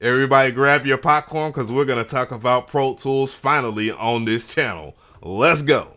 Everybody grab your popcorn because we're going to talk about Pro Tools finally on this channel. Let's go.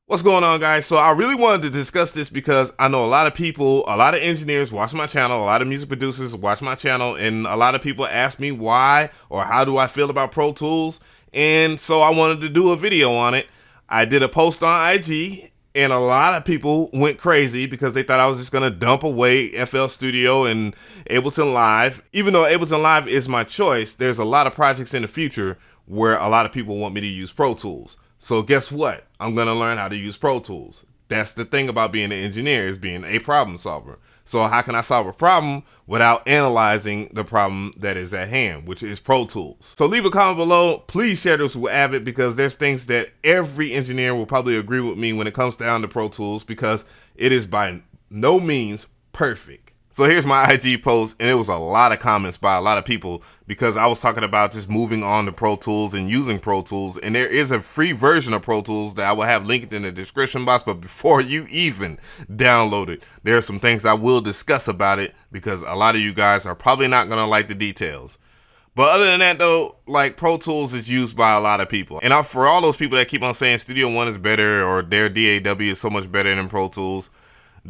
What's going on, guys? So I really wanted to discuss this because I know a lot of people, a lot of engineers watch my channel, a lot of music producers watch my channel, and a lot of people ask me why or how do I feel about Pro Tools. And so I wanted to do a video on it. I did a post on IG, and a lot of people went crazy because they thought I was just going to dump away FL Studio and Ableton Live. Even though Ableton Live is my choice, there's a lot of projects in the future where a lot of people want me to use Pro Tools. So guess what? I'm going to learn how to use Pro Tools. That's the thing about being an engineer, is being a problem solver. So how can I solve a problem without analyzing the problem that is at hand, which is Pro Tools? So leave a comment below. Please share this with Avid, because there's things that every engineer will probably agree with me when it comes down to Pro Tools, because it is by no means perfect. So here's my IG post, and it was a lot of comments by a lot of people because I was talking about just moving on to Pro Tools and using Pro Tools. And there is a free version of Pro Tools that I will have linked in the description box. But before you even download it, there are some things I will discuss about it because a lot of you guys are probably not going to like the details. But other than that, though, like, Pro Tools is used by a lot of people. And for all those people that keep on saying Studio One is better or their DAW is so much better than Pro Tools,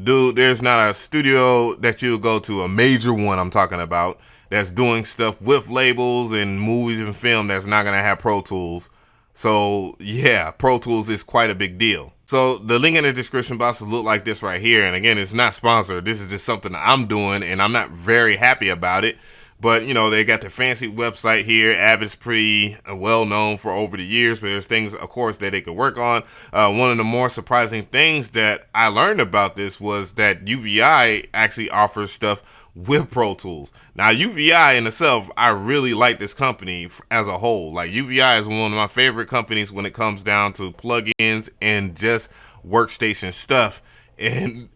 dude, there's not a studio that you'll go to, a major one I'm talking about, that's doing stuff with labels and movies and film that's not going to have Pro Tools. So yeah, Pro Tools is quite a big deal. So the link in the description box will look like this right here. And again, it's not sponsored. This is just something I'm doing, and I'm not very happy about it. But, you know, they got their fancy website here. Avid's pretty well known for over the years, but there's things, of course, that they could work on. One of the more surprising things that I learned about this was that UVI actually offers stuff with Pro Tools. Now, UVI in itself, I really like this company as a whole. Like, UVI is one of my favorite companies when it comes down to plugins and just workstation stuff. And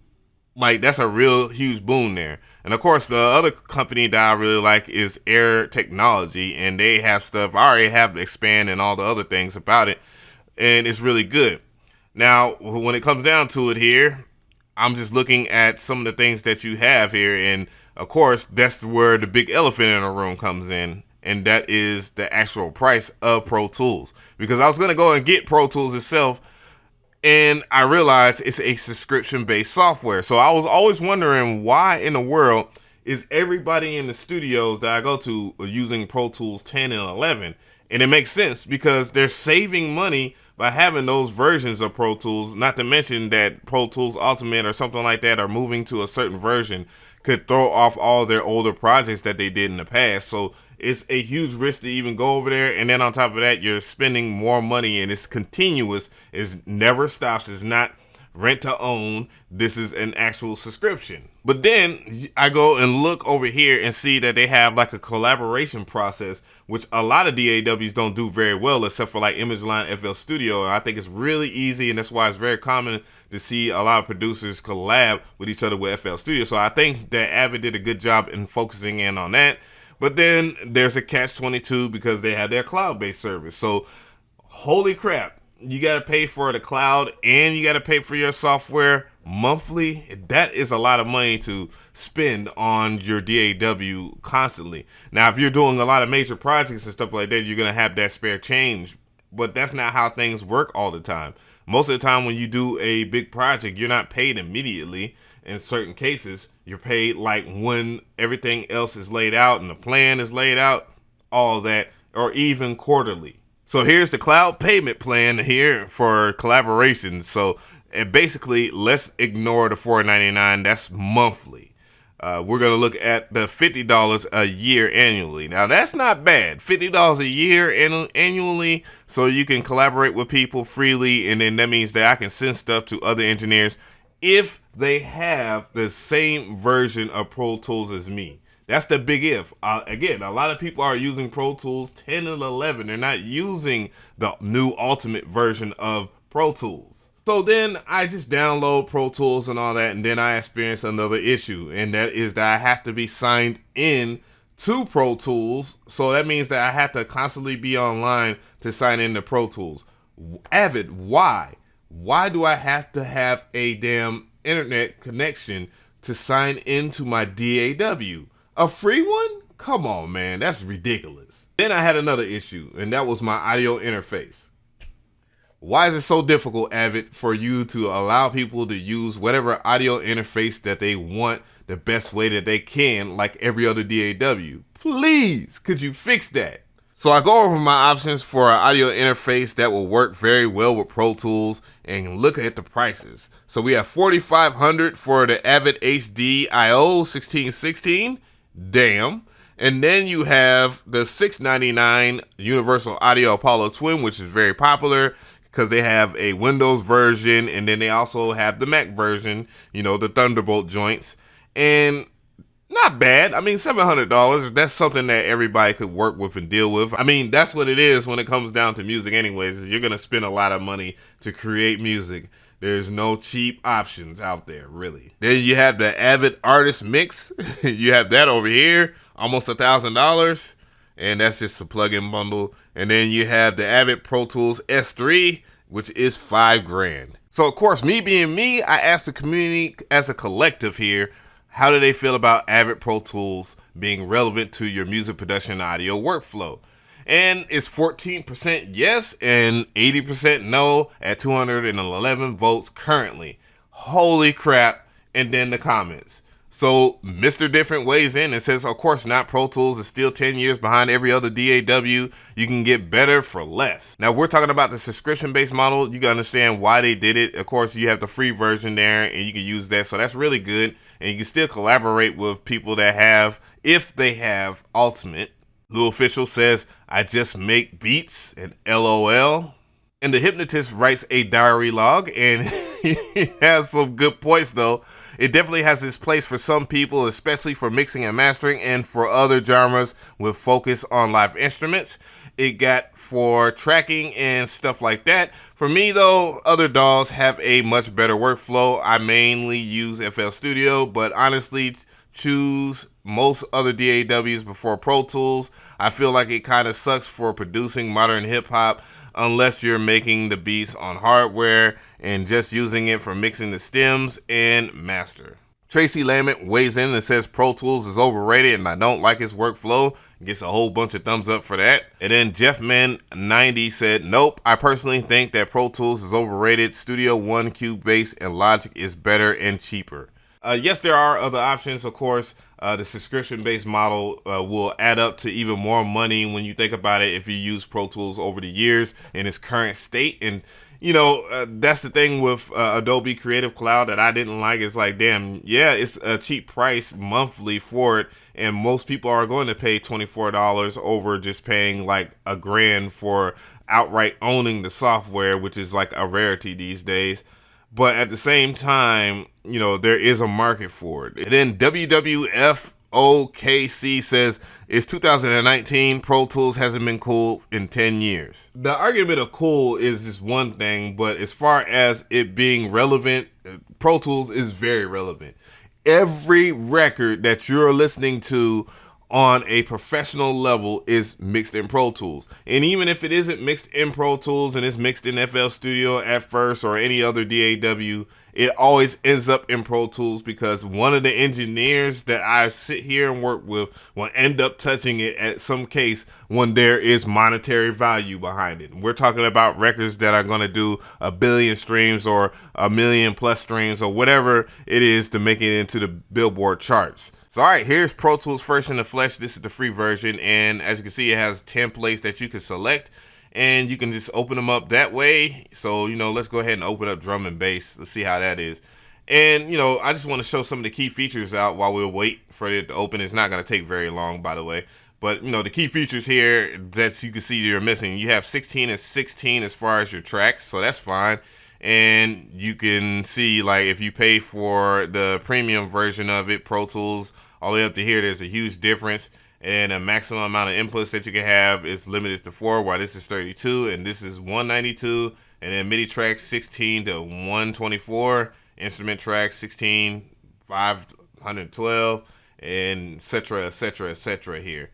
like, that's a real huge boon there. And of course, the other company that I really like is Air Technology, and they have stuff. I already have Expand and all the other things about it, and it's really good. Now, when it comes down to it here, I'm just looking at some of the things that you have here, and of course, that's where the big elephant in the room comes in, and that is the actual price of Pro Tools. Because I was going to go and get Pro Tools itself, and I realized it's a subscription-based software. So I was always wondering, why in the world is everybody in the studios that I go to using Pro Tools 10 and 11? And it makes sense because they're saving money by having those versions of Pro Tools. Not to mention that Pro Tools Ultimate or something like that, or moving to a certain version, could throw off all their older projects that they did in the past. So it's a huge risk to even go over there. And then on top of that, you're spending more money, and it's continuous. It never stops. It's not rent to own. This is an actual subscription. But then I go and look over here and see that they have like a collaboration process, which a lot of DAWs don't do very well, except for like ImageLine, FL Studio. And I think it's really easy, and that's why it's very common to see a lot of producers collab with each other with FL Studio. So I think that Avid did a good job in focusing in on that. But then there's a catch-22 because they have their cloud-based service. So holy crap, you got to pay for the cloud and you got to pay for your software monthly. That is a lot of money to spend on your DAW constantly. Now, if you're doing a lot of major projects and stuff like that, you're going to have that spare change. But that's not how things work all the time. Most of the time when you do a big project, you're not paid immediately. In certain cases, you're paid like when everything else is laid out and the plan is laid out, all that, or even quarterly. So here's the cloud payment plan here for collaboration. So basically, let's ignore the $4.99. That's monthly. We're going to look at the $50 a year annually. Now, that's not bad. $50 a year annually, so you can collaborate with people freely, and then that means that I can send stuff to other engineers if they have the same version of Pro Tools as me. That's the big if. Again, a lot of people are using Pro Tools 10 and 11. They're not using the new ultimate version of Pro Tools. So then I just download Pro Tools and all that, and then I experience another issue, and that is that I have to be signed in to Pro Tools. So that means that I have to constantly be online to sign in to Pro Tools. Avid, why? Why do I have to have a damn internet connection to sign into my DAW? A free one? Come on, man, that's ridiculous. Then I had another issue, and that was my audio interface. Why is it so difficult, Avid, for you to allow people to use whatever audio interface that they want the best way that they can, like every other DAW? Please, could you fix that? So I go over my options for an audio interface that will work very well with Pro Tools and look at the prices. So we have $4,500 for the Avid HD IO 1616. Damn. And then you have the $699 Universal Audio Apollo Twin, which is very popular because they have a Windows version, and then they also have the Mac version, you know, the Thunderbolt joints. And not bad. I mean, $700, that's something that everybody could work with and deal with. I mean, that's what it is when it comes down to music anyways. You're going to spend a lot of money to create music. There's no cheap options out there, really. Then you have the Avid Artist Mix. You have that over here, almost $1,000. And that's just a plug-in bundle. And then you have the Avid Pro Tools S3, which is $5,000. So of course, me being me, I asked the community as a collective here, how do they feel about Avid Pro Tools being relevant to your music production audio workflow? And it's 14% yes and 80% no at 211 votes currently. Holy crap. And then the comments. So Mr. Different weighs in and says, of course not, Pro Tools is still 10 years behind every other DAW. You can get better for less. Now we're talking about the subscription-based model. You can understand why they did it. Of course, you have the free version there and you can use that. So that's really good. And you can still collaborate with people that have, if they have Ultimate. Lou Official says, I just make beats and LOL. And the Hypnotist writes a diary log, and he has some good points though. It definitely has its place for some people, especially for mixing and mastering, and for other genres with focus on live instruments. It got for tracking and stuff like that. For me though, other DAWs have a much better workflow. I mainly use FL Studio, but honestly choose most other DAWs before Pro Tools. I feel like it kind of sucks for producing modern hip hop unless you're making the beats on hardware and just using it for mixing the stems and master. Tracy Lamont weighs in and says Pro Tools is overrated and I don't like its workflow. Gets a whole bunch of thumbs up for that. And then Jeffman90 said, nope, I personally think that Pro Tools is overrated. Studio One, Cubase, and Logic is better and cheaper. Yes, there are other options, of course. The subscription-based model will add up to even more money when you think about it if you use Pro Tools over the years in its current state. And, you know, that's the thing with Adobe Creative Cloud that I didn't like. It's like, damn, yeah, it's a cheap price monthly for it. And most people are going to pay $24 over just paying like $1,000 for outright owning the software, which is like a rarity these days. But at the same time, you know, there is a market for it. And then WWFOKC says, it's 2019, Pro Tools hasn't been cool in 10 years. The argument of cool is just one thing, but as far as it being relevant, Pro Tools is very relevant. Every record that you're listening to on a professional level is mixed in Pro Tools. And even if it isn't mixed in Pro Tools and it's mixed in FL Studio at first or any other DAW, it always ends up in Pro Tools because one of the engineers that I sit here and work with will end up touching it at some case when there is monetary value behind it. We're talking about records that are going to do 1 billion streams or 1 million plus streams or whatever it is to make it into the Billboard charts. So all right, here's Pro Tools First in the Flesh. This is the free version, and as you can see, it has templates that you can select, and you can just open them up that way. So, you know, let's go ahead and open up drum and bass. Let's see how that is. And, you know, I just want to show some of the key features out while we'll wait for it to open. It's not going to take very long, by the way. But, you know, the key features here that you can see you're missing, you have 16 and 16 as far as your tracks, so that's fine. And you can see, like, if you pay for the premium version of it, Pro Tools, all the way up to here, there's a huge difference. And a maximum amount of inputs that you can have is limited to 4, while this is 32, and this is 192. And then MIDI tracks 16 to 124, instrument tracks 16, 512, and etc., etc. here.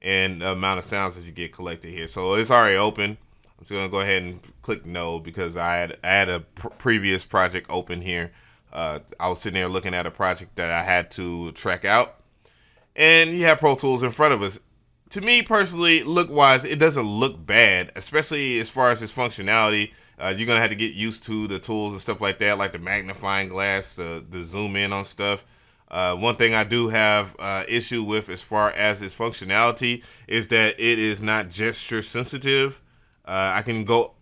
And the amount of sounds that you get collected here. So it's already open. I'm just gonna go ahead and click no because I had a previous project open here. I was sitting there looking at a project that I had to track out, and you have Pro Tools in front of us. To me personally, look wise, it doesn't look bad, especially as far as its functionality. You're gonna have to get used to the tools and stuff like that, like the magnifying glass, the zoom in on stuff. One thing I do have issue with as far as its functionality is that it is not gesture sensitive. I can go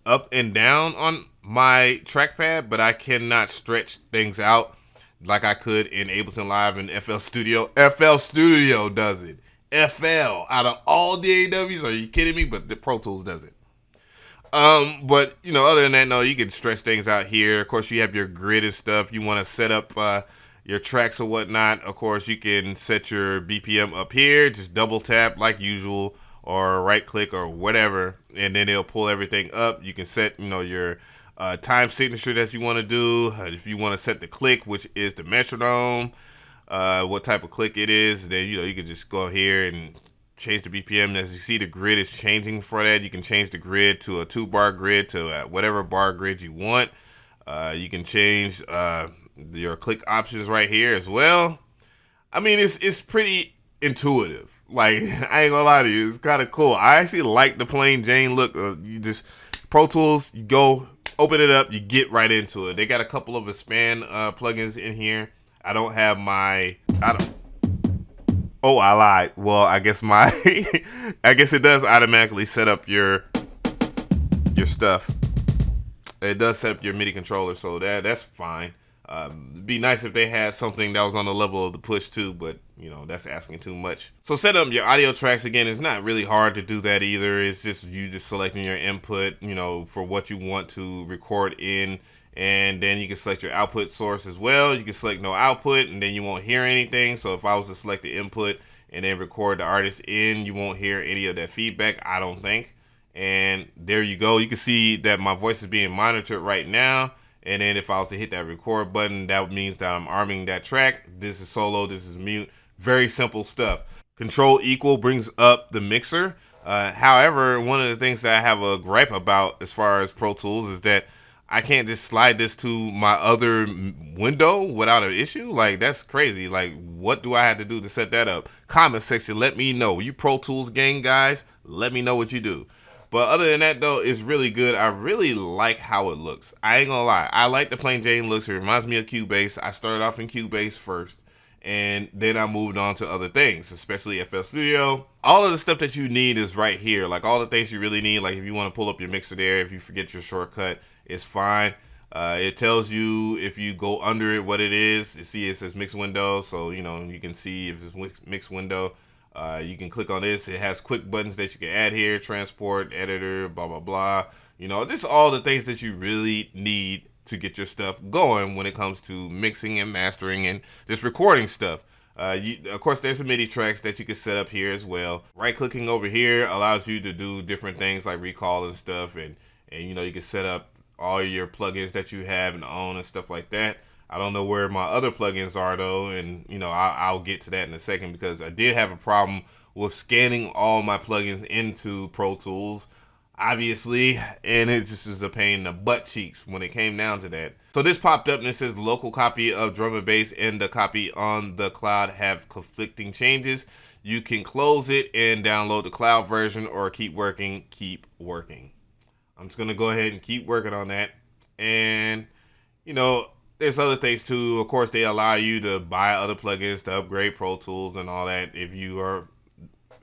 up and down on my trackpad, but I cannot stretch things out like I could in Ableton Live and FL Studio. FL Studio does it. FL out of all DAWs, are you kidding me? But the Pro Tools does it. But you know, other than that, no, you can stretch things out here. Of course, you have your grid and stuff. You want to set up your tracks or whatnot. Of course, you can set your BPM up here. Just double tap like usual, or right click or whatever, and then it'll pull everything up. You can set, you know, your time signature that you want to do. If you want to set the click, which is the metronome, what type of click it is, then you know you can just go here and change the BPM. As you see, the grid is changing for that. You can change the grid to a 2-bar grid to whatever bar grid you want. You can change your click options right here as well. I mean, it's pretty intuitive. Like, I ain't gonna lie to you, it's kind of cool. I actually like the plain Jane look. You just Pro Tools, you go open it up, you get right into it. They got a couple of expand plugins in here. I don't have my. Oh, I lied. Well, I guess my. I guess it does automatically set up your stuff. It does set up your MIDI controller, so that's fine. It'd be nice if they had something that was on the level of the push too, but you know, that's asking too much. So set up your audio tracks. Again, it's not really hard to do that either. It's just you just selecting your input, you know, for what you want to record in, and then you can select your output source as well. You can select no output, and then you won't hear anything. So if I was to select the input and then record the artist in, you won't hear any of that feedback, I don't think. And there you go. You can see that my voice is being monitored right now. And then if I was to hit that record button, that means that I'm arming that track. This is solo, this is mute. Very simple stuff. Control equal brings up the mixer. However, one of the things that I have a gripe about as far as Pro Tools is that I can't just slide this to my other window without an issue. Like, that's crazy. Like, what do I have to do to set that up? Comment section, let me know. You Pro Tools gang guys, let me know what you do. But other than that, though, it's really good. I really like how it looks. I ain't gonna lie. I like the plain Jane looks. It reminds me of Cubase. I started off in Cubase first, and then I moved on to other things, especially FL Studio. All of the stuff that you need is right here. Like, all the things you really need. Like, if you want to pull up your mixer there, if you forget your shortcut, it's fine. It tells you if you go under it what it is. You see it says mix window, so you know you can see if it's mix window. You can click on this. It has quick buttons that you can add here, transport, editor, blah, blah, blah. You know, just all the things that you really need to get your stuff going when it comes to mixing and mastering and just recording stuff. Of course, there's some MIDI tracks that you can set up here as well. Right-clicking over here allows you to do different things like recall and stuff. And you know, you can set up all your plugins that you have and own and stuff like that. I don't know where my other plugins are though, and you know I'll get to that in a second because I did have a problem with scanning all my plugins into Pro Tools, obviously, and it just was a pain in the butt cheeks when it came down to that. So this popped up and it says local copy of drum and bass and the copy on the cloud have conflicting changes. You can close it and download the cloud version or keep working. I'm just gonna go ahead and keep working on that, and you know. There's other things too. Of course, they allow you to buy other plugins to upgrade Pro Tools and all that if you are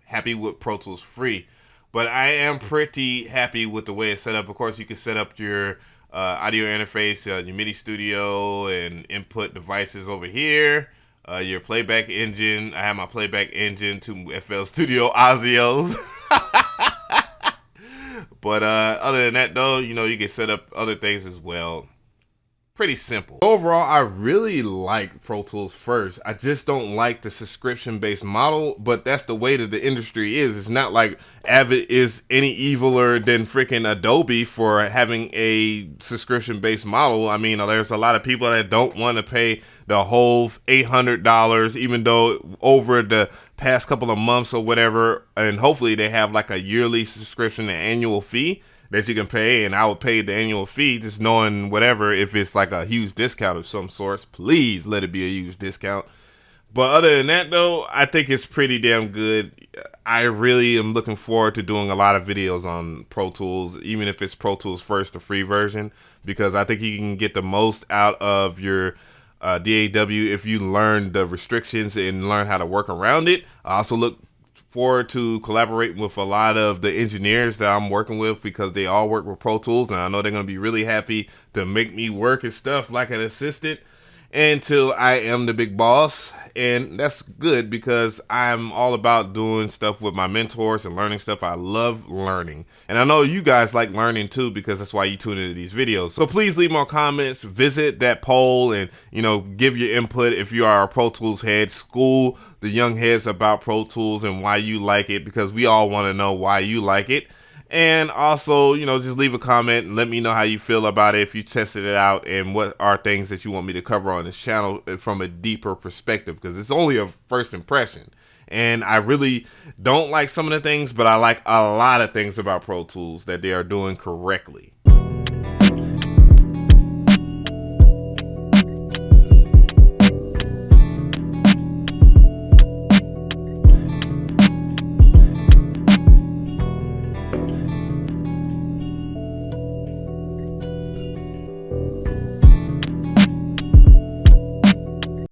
happy with Pro Tools free. But I am pretty happy with the way it's set up. Of course, you can set up your audio interface, your MIDI studio and input devices over here. Your playback engine. I have my playback engine to FL Studio Ozios. But other than that, though, you know, you can set up other things as well. Pretty simple. Overall, I really like Pro Tools first. I just don't like the subscription-based model, but that's the way that the industry is. It's not like Avid is any eviler than freaking Adobe for having a subscription-based model. I mean, there's a lot of people that don't want to pay the whole $800, even though over the past couple of months or whatever, and hopefully they have like a yearly subscription, an annual fee. that you can pay, and I would pay the annual fee just knowing whatever. If it's like a huge discount of some sorts, please let it be a huge discount. But other than that, though, I think it's pretty damn good. I really am looking forward to doing a lot of videos on Pro Tools, even if it's Pro Tools First, the free version, because I think you can get the most out of your DAW if you learn the restrictions and learn how to work around it. I also look forward to collaborating with a lot of the engineers that I'm working with, because they all work with Pro Tools, and I know they're going to be really happy to make me work and stuff like an assistant until I am the big boss. And that's good, because I'm all about doing stuff with my mentors and learning stuff. I love learning, and I know you guys like learning too, because that's why you tune into these videos. So please leave more comments, visit that poll, and give your input. If you are a Pro Tools head, school the young heads about Pro Tools and why you like it, because we all want to know why you like it. And also, just leave a comment and let me know how you feel about it, if you tested it out, and what are things that you want me to cover on this channel from a deeper perspective, because it's only a first impression. And I really don't like some of the things, but I like a lot of things about Pro Tools that they are doing correctly.